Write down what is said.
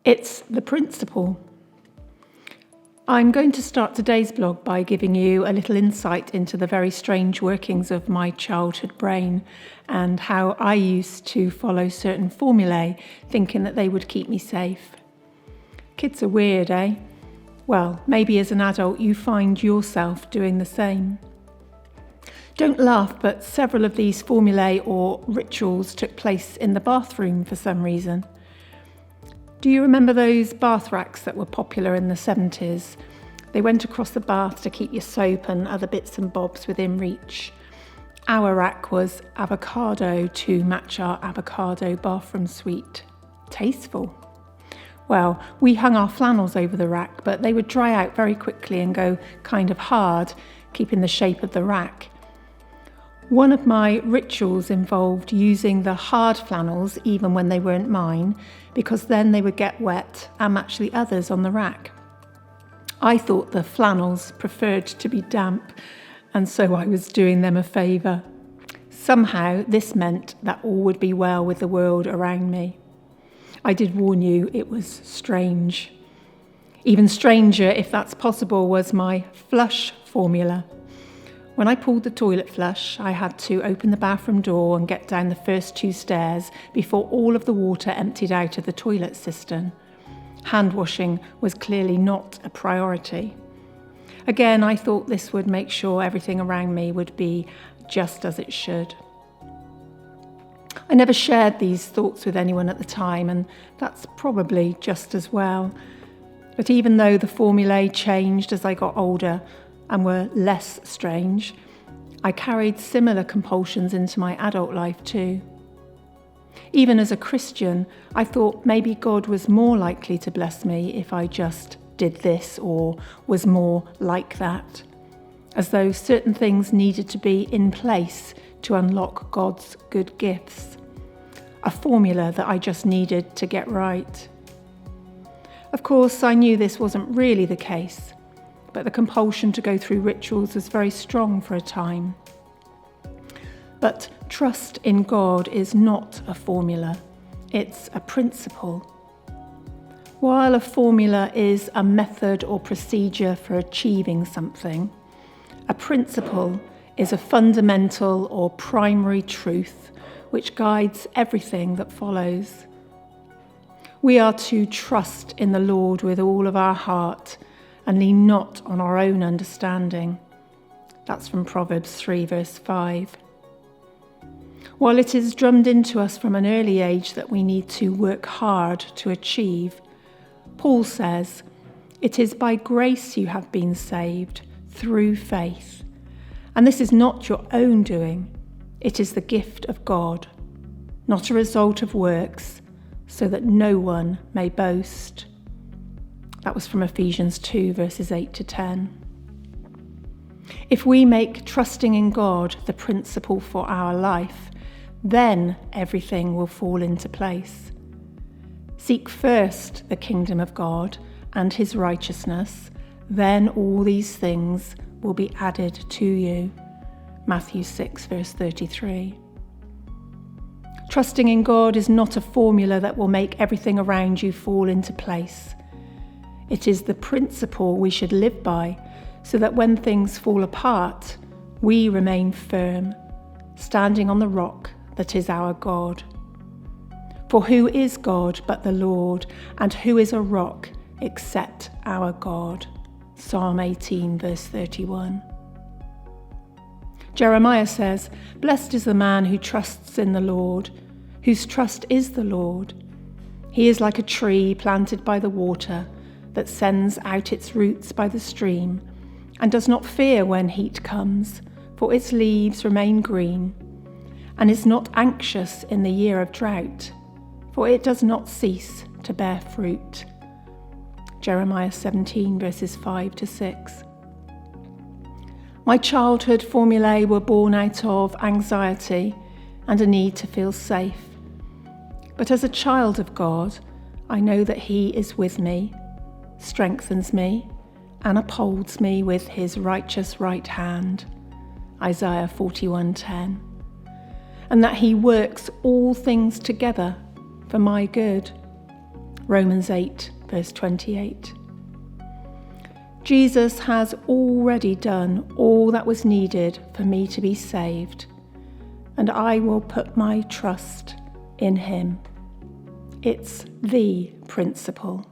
It's the principle. I'm going to start today's blog by giving you a little insight into the very strange workings of my childhood brain and how I used to follow certain formulae, thinking that they would keep me safe. Kids are weird, eh? Well, maybe as an adult you find yourself doing the same. Don't laugh, but several of these formulae or rituals took place in the bathroom for some reason. Do you remember those bath racks that were popular in the 70s? They went across the bath to keep your soap and other bits and bobs within reach. Our rack was avocado to match our avocado bathroom suite. Tasteful. Well, we hung our flannels over the rack, but they would dry out very quickly and go kind of hard, keeping the shape of the rack. One of my rituals involved using the hard flannels even when they weren't mine, because then they would get wet and match the others on the rack. I thought the flannels preferred to be damp, and so I was doing them a favour. Somehow this meant that all would be well with the world around me. I did warn you, it was strange. Even stranger, if that's possible, was my flush formula. When I pulled the toilet flush, I had to open the bathroom door and get down the first 2 stairs before all of the water emptied out of the toilet cistern. Hand washing was clearly not a priority. Again, I thought this would make sure everything around me would be just as it should. I never shared these thoughts with anyone at the time, and that's probably just as well. But even though the formulae changed as I got older, and were less strange, I carried similar compulsions into my adult life too. Even as a Christian, I thought maybe God was more likely to bless me if I just did this or was more like that, as though certain things needed to be in place to unlock God's good gifts, a formula that I just needed to get right. Of course, I knew this wasn't really the case, but the compulsion to go through rituals was very strong for a time. But trust in God is not a formula, it's a principle. While a formula is a method or procedure for achieving something, a principle is a fundamental or primary truth which guides everything that follows. We are to trust in the Lord with all of our heart and lean not on our own understanding. That's from Proverbs 3 verse 5. While it is drummed into us from an early age that we need to work hard to achieve, Paul says, "It is by grace you have been saved, through faith. And this is not your own doing, it is the gift of God, not a result of works, so that no one may boast." That was from Ephesians 2 verses 8 to 10. If we make trusting in God the principle for our life, then everything will fall into place. Seek first the kingdom of God and his righteousness, then all these things will be added to you. Matthew 6 verse 33. Trusting in God is not a formula that will make everything around you fall into place. It is the principle we should live by, so that when things fall apart, we remain firm, standing on the rock that is our God. For who is God but the Lord, and who is a rock except our God? Psalm 18 verse 31. Jeremiah says, "Blessed is the man who trusts in the Lord, whose trust is the Lord. He is like a tree planted by the water, that sends out its roots by the stream, and does not fear when heat comes, for its leaves remain green, and is not anxious in the year of drought, for it does not cease to bear fruit." Jeremiah 17 verses 5 to 6. My childhood formulae were born out of anxiety and a need to feel safe. But as a child of God, I know that he is with me, strengthens me, and upholds me with his righteous right hand, Isaiah 41:10, and that he works all things together for my good, Romans 8, verse 28. Jesus has already done all that was needed for me to be saved, and I will put my trust in him. It's the principle.